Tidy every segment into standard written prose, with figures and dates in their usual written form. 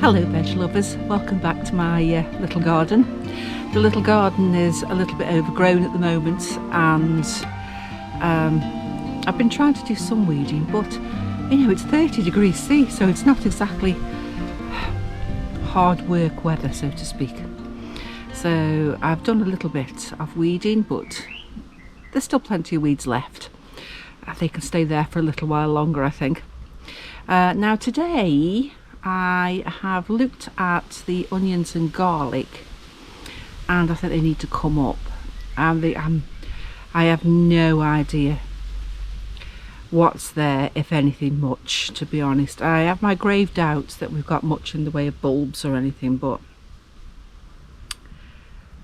Hello veg lovers, welcome back to my little garden. The little garden is a little bit overgrown at the moment, and I've been trying to do some weeding, but you know, it's 30 degrees C, so it's not exactly hard work weather, so to speak. So I've done a little bit of weeding, but there's still plenty of weeds left. They can stay there for a little while longer, I think. Now today I have looked at the onions and garlic, and I think they need to come up, and I have no idea what's there, if anything much, to be honest. I have my grave doubts that we've got much in the way of bulbs or anything, but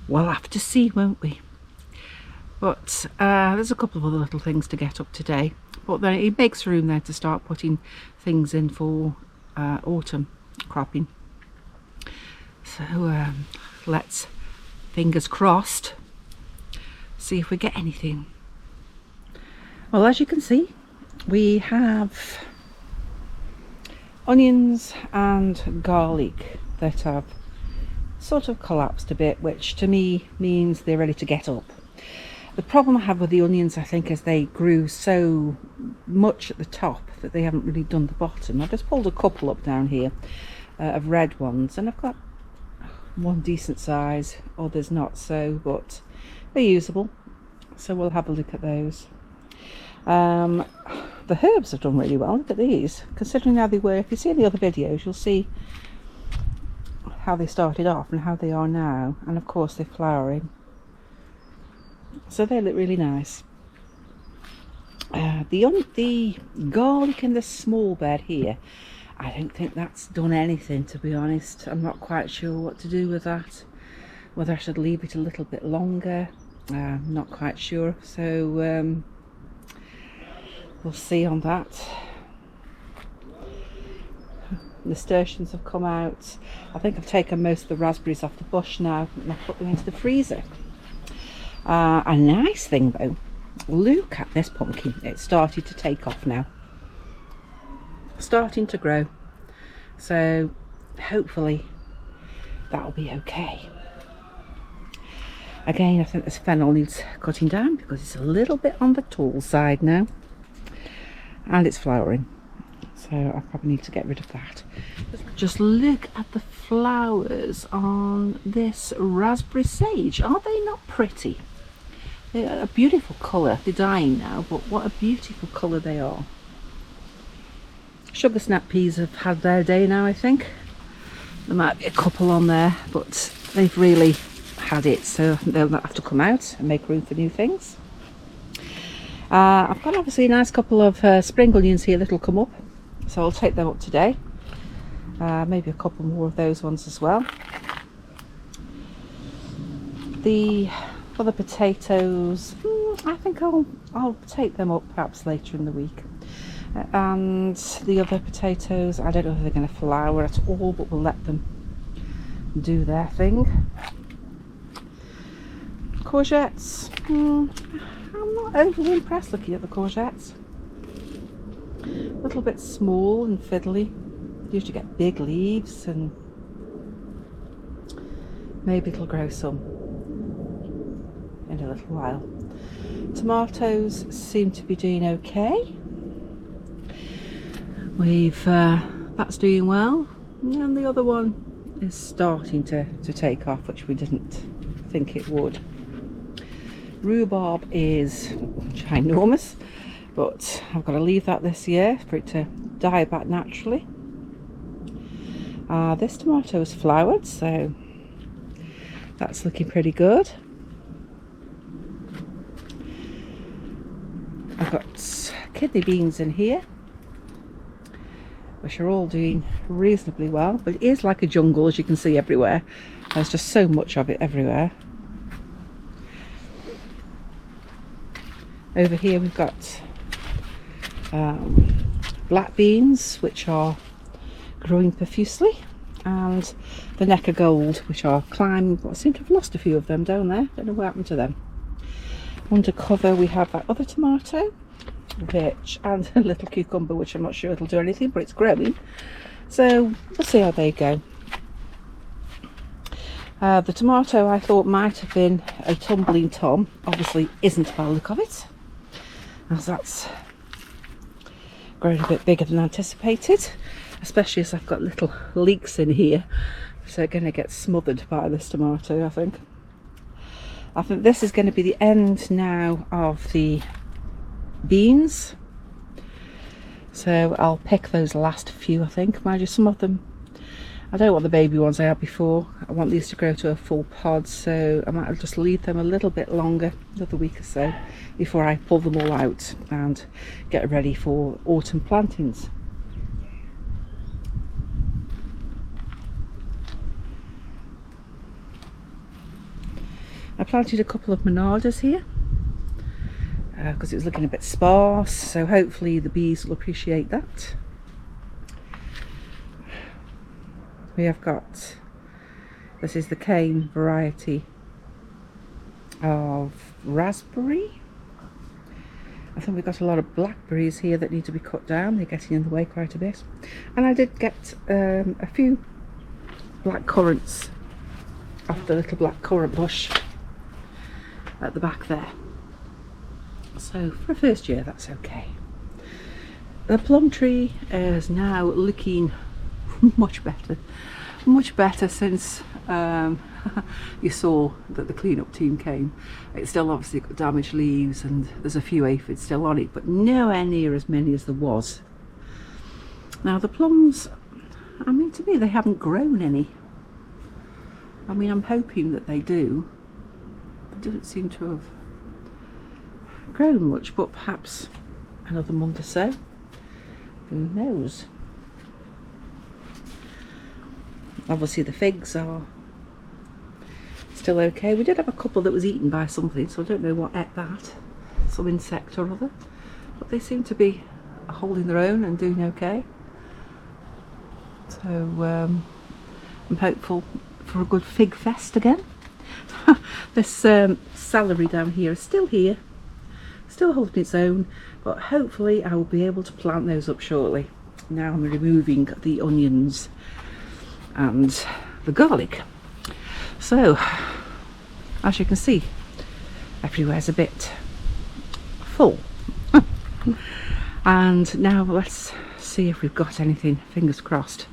we'll have to see, won't we? But there's a couple of other little things to get up today, but then it makes room there to start putting things in for autumn cropping. So let's, fingers crossed, see if we get anything. Well, as you can see, we have onions and garlic that have sort of collapsed a bit, which to me means they're ready to get up. The problem I have with the onions, I think, is they grew so much at the top that they haven't really done the bottom. I've just pulled a couple up down here of red ones, and I've got one decent size, others not so, but they're usable, so we'll have a look at those. The herbs have done really well. Look at these, considering how they were. If you see the other videos, you'll see how they started off and how they are now, and of course they're flowering. So they look really nice. The garlic in the small bed here, I don't think that's done anything, to be honest. I'm not quite sure what to do with that. Whether I should leave it a little bit longer, I'm not quite sure. So we'll see on that. Nasturtiums have come out. I think I've taken most of the raspberries off the bush now, and I've put them into the freezer. A nice thing though, look at this pumpkin. It's started to take off now, starting to grow, so hopefully that'll be okay. Again, I think this fennel needs cutting down because it's a little bit on the tall side now, and it's flowering, so I probably need to get rid of that. Just look at the flowers on this raspberry sage. Are they not pretty? They're a beautiful colour. They're dying now, but what a beautiful colour they are. Sugar snap peas have had their day now, I think. There might be a couple on there, but they've really had it, so I think they'll have to come out and make room for new things. I've got obviously a nice couple of spring onions here that'll come up, so I'll take them up today. Maybe a couple more of those ones as well. The other potatoes, I think I'll take them up perhaps later in the week. And the other potatoes, I don't know if they're going to flower at all, but we'll let them do their thing. Courgettes, I'm not overly impressed looking at the courgettes. A little bit small and fiddly. Usually get big leaves, and maybe it'll grow some in a little while. Tomatoes seem to be doing okay. That's doing well, and the other one is starting to take off, which we didn't think it would. Rhubarb is ginormous, but I've got to leave that this year for it to die back naturally. This tomato is flowered, so that's looking pretty good. I've got kidney beans in here, which are all doing reasonably well, but it is like a jungle, as you can see everywhere. There's just so much of it everywhere. Over here we've got black beans, which are growing profusely, and the neck of gold, which are climbing, but I seem to have lost a few of them down there. Don't know what happened to them. Under cover we have that other tomato, which, and a little cucumber, which I'm not sure it'll do anything, but it's growing, so we'll see how they go. The tomato I thought might have been a tumbling tom, obviously isn't by the look of it, as that's grown a bit bigger than anticipated, especially as I've got little leaks in here, so they're going to get smothered by this tomato. I think this is going to be the end now of the beans, so I'll pick those last few. I think, mind you, some of them I don't want the baby ones I had before. I want these to grow to a full pod, so I might just leave them a little bit longer, another week or so, before I pull them all out and get ready for autumn plantings. I planted a couple of monadas here because it was looking a bit sparse, so hopefully the bees will appreciate that. We have got, this is the cane variety of raspberry. I think we've got a lot of blackberries here that need to be cut down. They're getting in the way quite a bit. And I did get a few black currants off the little black currant bush at the back there. So for a first year, that's okay. The plum tree is now looking much better since you saw that the cleanup team came. It's still obviously got damaged leaves and there's a few aphids still on it, but nowhere near as many as there was. Now the plums, I mean, to me they haven't grown any. I mean, I'm hoping that they do. It doesn't seem to have grown much, but perhaps another month or so, who knows. Obviously the figs are still okay. We did have a couple that was eaten by something, so I don't know what ate that, some insect or other, but they seem to be holding their own and doing okay. So I'm hopeful for a good fig fest again. This celery down here is still here, still holding its own, but hopefully I will be able to plant those up shortly. Now I'm removing the onions and the garlic. So as you can see, everywhere's a bit full. And now let's see if we've got anything, fingers crossed,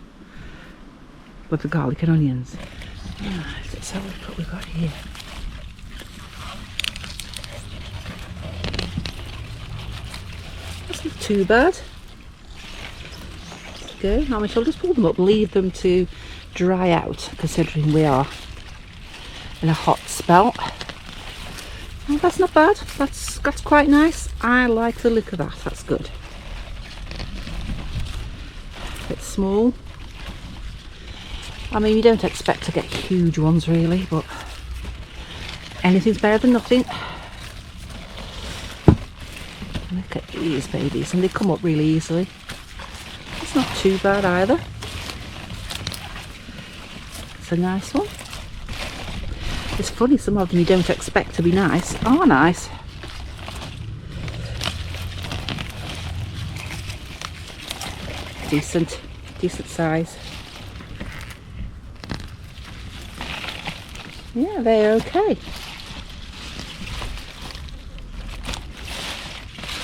with the garlic and onions. Let's have a look what we've got here. That's not too bad. Go. Now we shall just pull them up, leave them to dry out, considering we are in a hot spell. Oh, that's not bad. That's quite nice. I like the look of that. That's good. A bit small. I mean, you don't expect to get huge ones really, but anything's better than nothing. Look at these babies, and they come up really easily. It's not too bad either. It's a nice one. It's funny, some of them you don't expect to be nice are nice. Decent size. Yeah, they're okay.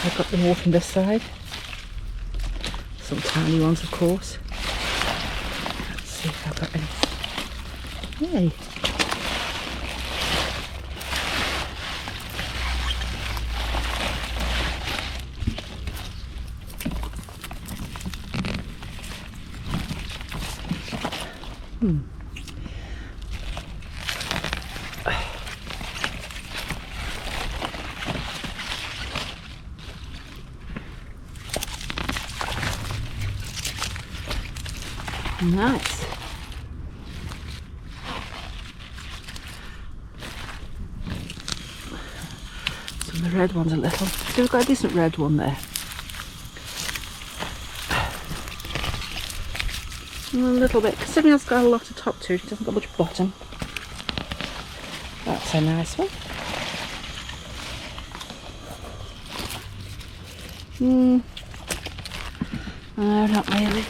I've got them all from this side. Some tiny ones, of course. Let's see if I've got any. Yay. Nice. Some of the red ones a little. So we've got a decent red one there. A little bit, considering it's got a lot of top to it, it hasn't got much bottom. That's a nice one. No, not really.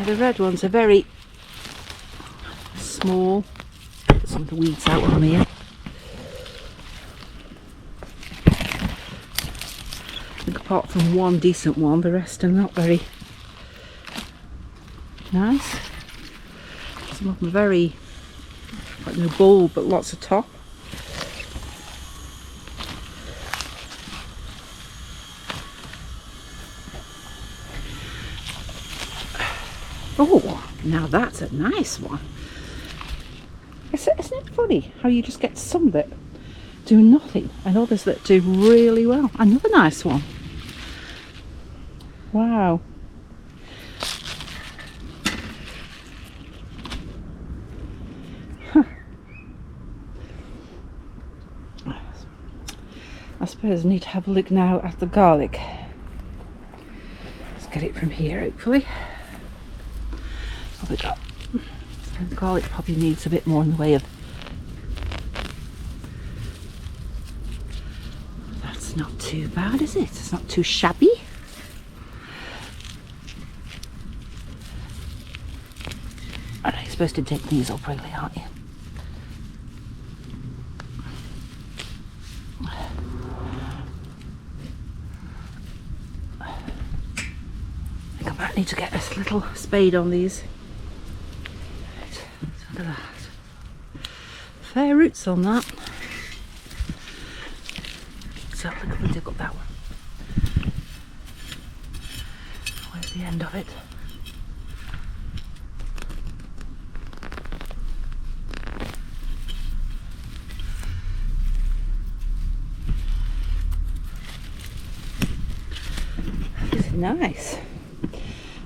the red ones are very small. Put some of the weeds out on here. I think apart from one decent one, the rest are not very nice. Some of them are very, like no bulb, but lots of top. Oh, now that's a nice one. Isn't it funny how you just get some that do nothing and others that do really well? Another nice one. Wow. Huh. I suppose I need to have a look now at the garlic. Let's get it from here, hopefully. Probably got. The garlic probably needs a bit more in the way of. That's not too bad, is it? It's not too shabby. And you're supposed to dig these up really, aren't you? I think I might need to get this little spade on these. Look at that. Fair roots on that. So look if we dig up that one. Where's the end of it? This is nice.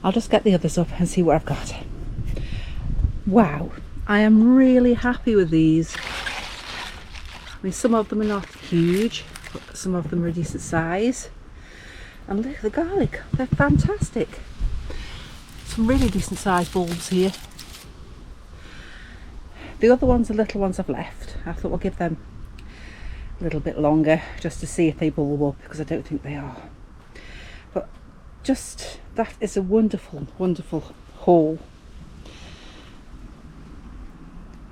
I'll just get the others up and see what I've got. Wow. I am really happy with these. I mean, some of them are not huge, but some of them are a decent size. And look at the garlic, they're fantastic. Some really decent sized bulbs here. The other ones, the little ones I've left, I thought we'll give them a little bit longer just to see if they bulb up, because I don't think they are. But just, that is a wonderful, wonderful haul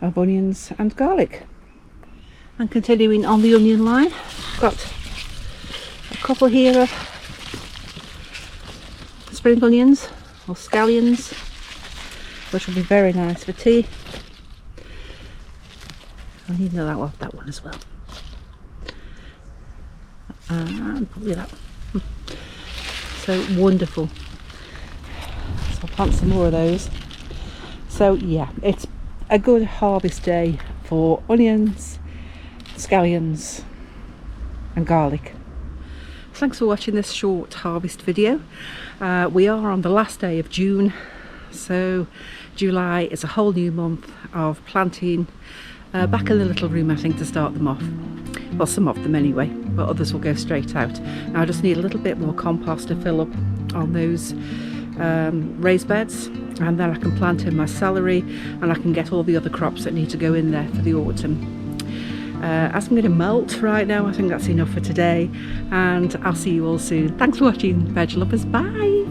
of onions and garlic. And continuing on the onion line, I've got a couple here of spring onions or scallions, which will be very nice for tea. I need to know that one as well, and probably that one. So wonderful. So I'll plant some more of those. So yeah, it's a good harvest day for onions, scallions and garlic. Thanks for watching this short harvest video. We are on the last day of June, so July is a whole new month of planting. Back in the little room, I think, to start them off. Well, some of them anyway, but others will go straight out. Now I just need a little bit more compost to fill up on those raised beds, and then I can plant in my celery and I can get all the other crops that need to go in there for the autumn. As I'm going to melt right now, I think that's enough for today, and I'll see you all soon. Thanks for watching, veg lovers. Bye.